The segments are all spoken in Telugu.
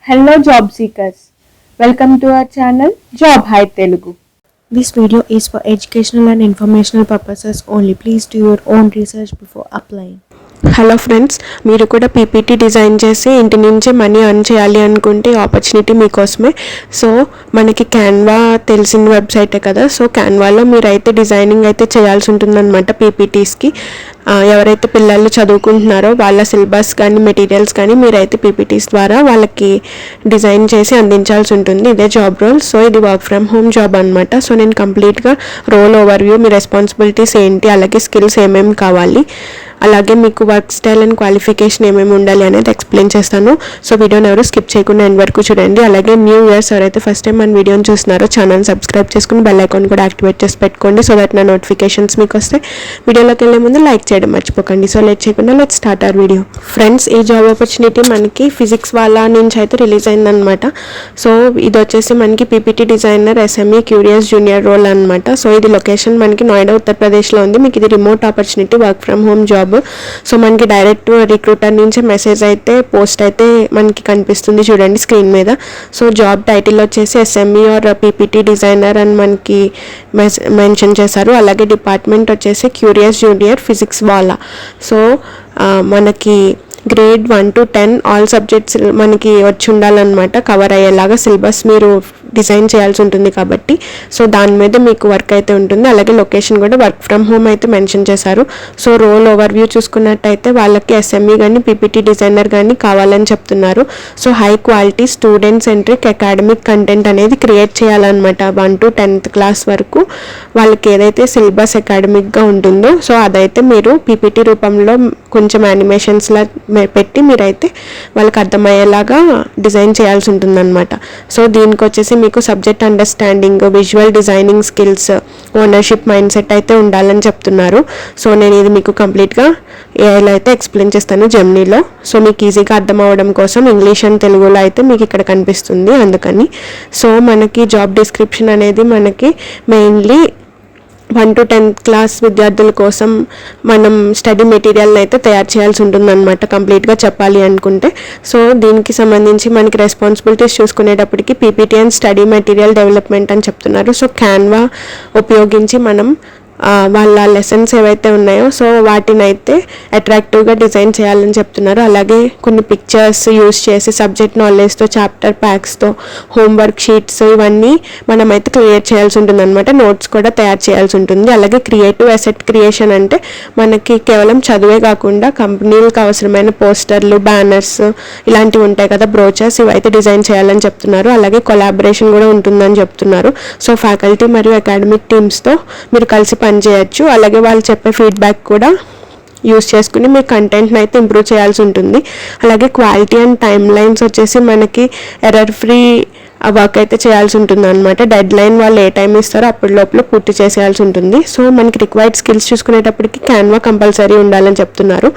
Hello job seekers, welcome to our channel Job Hi Telugu. This video is for educational and informational purposes only. Please do your own research before applying. Hello friends, మీరు కూడా పీపీటీ డిజైన్ చేసి ఇంటి నుంచే మనీ అర్న్ చేయాలి అనుకుంటే ఆపర్చునిటీ మీకోసమే. సో మనకి క్యాన్వా తెలిసిన వెబ్సైటే కదా. సో క్యాన్వాలో మీరైతే డిజైనింగ్ అయితే చేయాల్సి ఉంటుందన్నమాట పీపీటీస్కి. ఎవరైతే పిల్లలు చదువుకుంటున్నారో వాళ్ళ సిలబస్ కానీ మెటీరియల్స్ కానీ మీరైతే పీపీటీస్ ద్వారా వాళ్ళకి డిజైన్ చేసి అందించాల్సి ఉంటుంది. ఇదే జాబ్ రోల్. సో ఇది వర్క్ ఫ్రమ్ హోమ్ జాబ్ అనమాట. సో నేను కంప్లీట్గా రోల్ ఓవర్వ్యూ, మీ రెస్పాన్సిబిలిటీస్ ఏంటి, అలాగే స్కిల్స్ ఏమేమి కావాలి, అలాగే మీకు వర్క్ స్టైల్ అండ్ క్వాలిఫికేషన్ ఏమేమి ఉండాలి అనేది ఎక్స్ప్లెయిన్ చేస్తాను. సో వీడియోని ఎవరు స్కిప్ చేయకుండా ఎండ్ వరకు చూడండి. అలాగే న్యూ ఇయర్స్ ఎవరైతే ఫస్ట్ టైం మన వీడియోని చూస్తున్నారో ఛానల్ సబ్స్క్రైబ్ చేసుకుని బెల్ ఐకాన్ కూడా యాక్టివేట్ చేసి పెట్టుకోండి. సో దట్ నా నోటిఫికేషన్స్ మీకు వస్తే. వీడియోలోకి వెళ్ళే ముందు లైక్ చేయడం మర్చిపోకండి. సో లేట్ చేయకుండా let's start our video. Friends, ఈ జాబ్ ఆపర్చునిటీ మనకి ఫిజిక్స్ వాళ్ళ నుంచి అయితే రిలీజ్ అయిందనమాట. సో ఇది వచ్చేసి మనకి PPT designer SME curious junior role అనమాట. సో ఇది లొకేషన్ మనకి నోయిడా ఉత్తరప్రదేశ్లో ఉంది. మీకు ఇది remote opportunity, work from home job. So మనకి డైరెక్ట్ రిక్రూటర్ నుంచి మెసేజ్ అయితే పోస్ట్ అయితే మనకి కనిపిస్తుంది చూడండి స్క్రీన్ మీద. సో జాబ్ టైటిల్ వచ్చేసి SME ఆర్ పీపీటీ డిజైనర్ అని మనకి మెన్షన్ చేశారు. అలాగే డిపార్ట్మెంట్ వచ్చేసి క్యూరియస్ జూనియర్ ఫిజిక్స్ వాళ్ళ. సో మనకి గ్రేడ్ 1 to 10 ఆల్ సబ్జెక్ట్స్ మనకి వచ్చి ఉండాలన్నమాట. కవర్ అయ్యేలాగా సిలబస్ మీరు డిజైన్ చేయాల్సి ఉంటుంది కాబట్టి. సో దాని మీద మీకు వర్క్ అయితే ఉంటుంది. అలాగే లొకేషన్ కూడా వర్క్ ఫ్రమ్ హోమ్ అయితే మెన్షన్ చేశారు. సో రోల్ ఓవర్వ్యూ చూసుకున్నట్టయితే వాళ్ళకి SME కానీ పీపీటీ డిజైనర్ కానీ కావాలని చెప్తున్నారు. So high quality student centric academic content అనేది క్రియేట్ చేయాలన్నమాట. 1 to 10th క్లాస్ వరకు వాళ్ళకి ఏదైతే సిలబస్ అకాడమిక్గా ఉంటుందో సో అదైతే మీరు పీపీటీ రూపంలో కొంచెం యానిమేషన్స్లా పెట్టి మీరైతే వాళ్ళకి అర్థమయ్యేలాగా డిజైన్ చేయాల్సి ఉంటుందన్నమాట. సో దీనికి వచ్చేసి మీకు subject understanding, visual designing skills, ownership mind set అయితే ఉండాలని చెప్తున్నారు. సో నేను ఇది మీకు కంప్లీట్గా ఏఐలో అయితే ఎక్స్ప్లెయిన్ చేస్తాను జెమినీలో. సో మీకు ఈజీగా అర్థం అవ్వడం కోసం ఇంగ్లీష్ అండ్ తెలుగులో అయితే మీకు ఇక్కడ కనిపిస్తుంది అందుకని. సో మనకి జాబ్ డిస్క్రిప్షన్ అనేది మనకి మెయిన్లీ 1 to 10th క్లాస్ విద్యార్థుల కోసం మనం స్టడీ మెటీరియల్ని అయితే తయారు చేయాల్సి ఉంటుందన్నమాట కంప్లీట్గా చెప్పాలి అనుకుంటే. సో దీనికి సంబంధించి మనకి రెస్పాన్సిబిలిటీస్ చూసుకునేటప్పటికి PPT and study material development అని చెప్తున్నారు. సో క్యాన్వా ఉపయోగించి మనం వాళ్ళ లెసన్స్ ఏవైతే ఉన్నాయో సో వాటిని అయితే అట్రాక్టివ్గా డిజైన్ చేయాలని చెప్తున్నారు. అలాగే కొన్ని పిక్చర్స్ యూస్ చేసి సబ్జెక్ట్ నాలెడ్జ్తో, చాప్టర్ ప్యాక్స్తో, హోంవర్క్ షీట్స్ ఇవన్నీ మనమైతే క్రియేట్ చేయాల్సి ఉంటుంది అనమాట. నోట్స్ కూడా తయారు చేయాల్సి ఉంటుంది. అలాగే క్రియేటివ్ అసెట్ క్రియేషన్ అంటే మనకి కేవలం చదువే కాకుండా కంపెనీలకు అవసరమైన పోస్టర్లు, బ్యానర్స్ ఇలాంటివి ఉంటాయి కదా, బ్రోచర్స్, ఇవైతే డిజైన్ చేయాలని చెప్తున్నారు. అలాగే కొలాబరేషన్ కూడా ఉంటుందని చెప్తున్నారు. సో ఫ్యాకల్టీ మరియు అకాడమిక్ టీమ్స్తో మీరు కలిసి పనిచేయచ్చు. అలాగే వాళ్ళు చెప్పే ఫీడ్బ్యాక్ కూడా యూస్ చేసుకుని మీ కంటెంట్ని అయితే ఇంప్రూవ్ చేయాల్సి ఉంటుంది. అలాగే క్వాలిటీ అండ్ టైమ్ లైన్స్ వచ్చేసి మనకి ఎర్రర్ ఫ్రీ వర్క్ అయితే చేయాల్సి ఉంటుంది అనమాట. డెడ్ లైన్ వాళ్ళు ఏ టైం ఇస్తారో అప్పటి లోపల పూర్తి చేసేయాల్సి ఉంటుంది. సో మనకి రిక్వైర్డ్ స్కిల్స్ చూసుకునేటప్పటికి క్యాన్వా కంపల్సరీ ఉండాలని చెప్తున్నారు.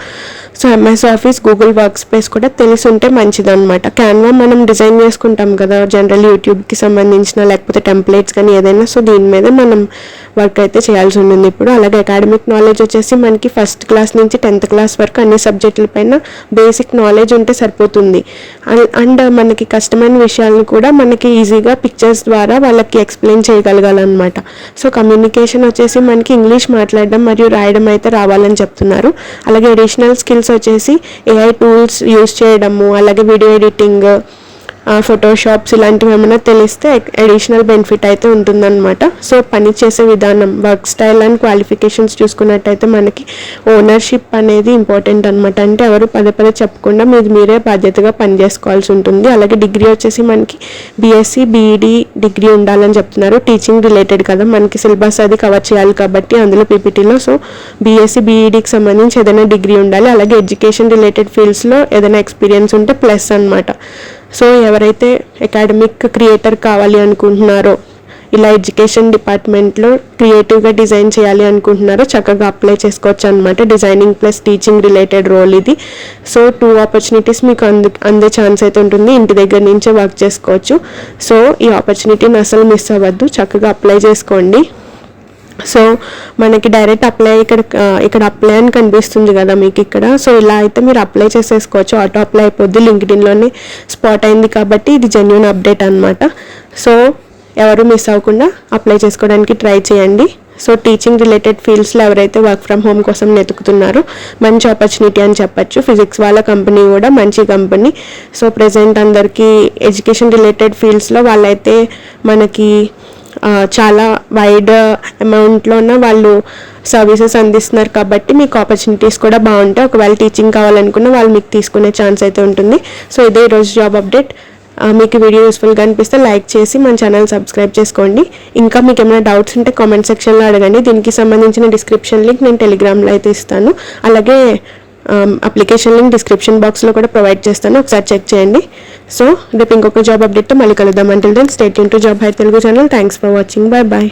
So MS office, Google work space కూడా తెలిసి ఉంటే మంచిదన్నమాట. క్యాన్వా మనం డిజైన్ చేసుకుంటాం కదా జనరల్ యూట్యూబ్కి సంబంధించిన లేకపోతే టెంప్లెట్స్ కానీ ఏదైనా. సో దీని మీద మనం వర్క్ అయితే చేయాల్సి ఉంటుంది ఇప్పుడు. అలాగే అకాడమిక్ నాలెడ్జ్ వచ్చేసి మనకి 1st క్లాస్ నుంచి 10th క్లాస్ వరకు అన్ని సబ్జెక్టుల పైన బేసిక్ నాలెడ్జ్ ఉంటే సరిపోతుంది. అండ్ మనకి కష్టమైన విషయాలను కూడా మనకి ఈజీగా పిక్చర్స్ ద్వారా వాళ్ళకి ఎక్స్ప్లెయిన్ చేయగలగాలన్నమాట. సో కమ్యూనికేషన్ వచ్చేసి మనకి ఇంగ్లీష్ మాట్లాడడం మరియు రాయడం అయితే రావాలని చెప్తున్నారు. అలాగే అడిషనల్ స్కిల్స్ వచ్చేసి AI టూల్స్ యూస్ చేయడము, అలాగే వీడియో ఎడిటింగ్, ఫోటోషాప్స్ ఇలాంటివి ఏమైనా తెలిస్తే అడిషనల్ బెనిఫిట్ అయితే ఉంటుందన్నమాట. సో పని చేసే విధానం, వర్క్ స్టైల్ అండ్ క్వాలిఫికేషన్స్ చూసుకున్నట్టయితే మనకి ఓనర్షిప్ అనేది ఇంపార్టెంట్ అనమాట. అంటే ఎవరు పదే చెప్పకుండా మీరే బాధ్యతగా పని చేసుకోవాల్సి ఉంటుంది. అలాగే డిగ్రీ వచ్చేసి మనకి BSc BEd డిగ్రీ ఉండాలని చెప్తున్నారు. టీచింగ్ రిలేటెడ్ కదా, మనకి సిలబస్ అది కవర్ చేయాలి కాబట్టి అందులో పీపీటీలో. సో BSc BEdకి సంబంధించి ఏదైనా డిగ్రీ ఉండాలి. అలాగే ఎడ్యుకేషన్ రిలేటెడ్ ఫీల్డ్స్లో ఏదైనా ఎక్స్పీరియన్స్ ఉంటే ప్లస్ అనమాట. సో ఎవరైతే అకాడమిక్ క్రియేటర్ కావాలి అనుకుంటున్నారో, ఇలా ఎడ్యుకేషన్ డిపార్ట్మెంట్లో క్రియేటివ్గా డిజైన్ చేయాలి అనుకుంటున్నారో చక్కగా అప్లై చేసుకోవచ్చు అనమాట. Designing plus teaching related role ఇది. సో 2 ఆపర్చునిటీస్ మీకు అందే ఛాన్స్ అయితే ఉంటుంది. ఇంటి దగ్గర నుంచే వర్క్ చేసుకోవచ్చు. సో ఈ ఆపర్చునిటీని అసలు మిస్ అవ్వద్దు, చక్కగా అప్లై చేసుకోండి. సో మనకి డైరెక్ట్ అప్లై ఇక్కడ అప్లై అని కనిపిస్తుంది కదా మీకు ఇక్కడ. సో ఇలా అయితే మీరు అప్లై చేసేసుకోవచ్చు, ఆటో అప్లై అయిపోద్ది. లింక్డ్ఇన్లోనే స్పాట్ అయింది కాబట్టి ఇది జెన్యూన్ అప్డేట్ అనమాట. సో ఎవరు మిస్ అవ్వకుండా అప్లై చేసుకోవడానికి ట్రై చేయండి. సో టీచింగ్ రిలేటెడ్ ఫీల్డ్స్లో ఎవరైతే వర్క్ ఫ్రమ్ హోమ్ కోసం వెతుకుతున్నారో మంచి ఆపర్చునిటీ అని చెప్పచ్చు. ఫిజిక్స్ వాళ్ళ కంపెనీ కూడా మంచి కంపెనీ. సో ప్రజెంట్ అందరికీ ఎడ్యుకేషన్ రిలేటెడ్ ఫీల్డ్స్లో వాళ్ళైతే మనకి చాలా వైడ్ అమౌంట్లోన వాళ్ళు సర్వీసెస్ అందిస్తున్నారు కాబట్టి మీకు ఆపర్చునిటీస్ కూడా బాగుంటాయి. ఒకవేళ టీచింగ్ కావాలనుకున్న వాళ్ళు మీకు తీసుకునే ఛాన్స్ అయితే ఉంటుంది. సో ఇదే ఈరోజు జాబ్ అప్డేట్. మీకు వీడియో యూస్ఫుల్గా అనిపిస్తే లైక్ చేసి మన ఛానల్ సబ్స్క్రైబ్ చేసుకోండి. ఇంకా మీకు ఏమైనా డౌట్స్ ఉంటే కామెంట్ సెక్షన్లో అడగండి. దీనికి సంబంధించిన డిస్క్రిప్షన్ లింక్ నేను టెలిగ్రామ్లో అయితే ఇస్తాను. అలాగే అప్లికేషన్ లింక్ డిస్క్రిప్షన్ బాక్స్లో కూడా ప్రొవైడ్ చేస్తాను, ఒకసారి చెక్ చేయండి. సో రేపు ఇంకొక జాబ్ అప్డేట్తో మళ్ళీ కలుద్దాం. Until then stay tune to job హై Telugu channel. Thanks for watching. Bye bye.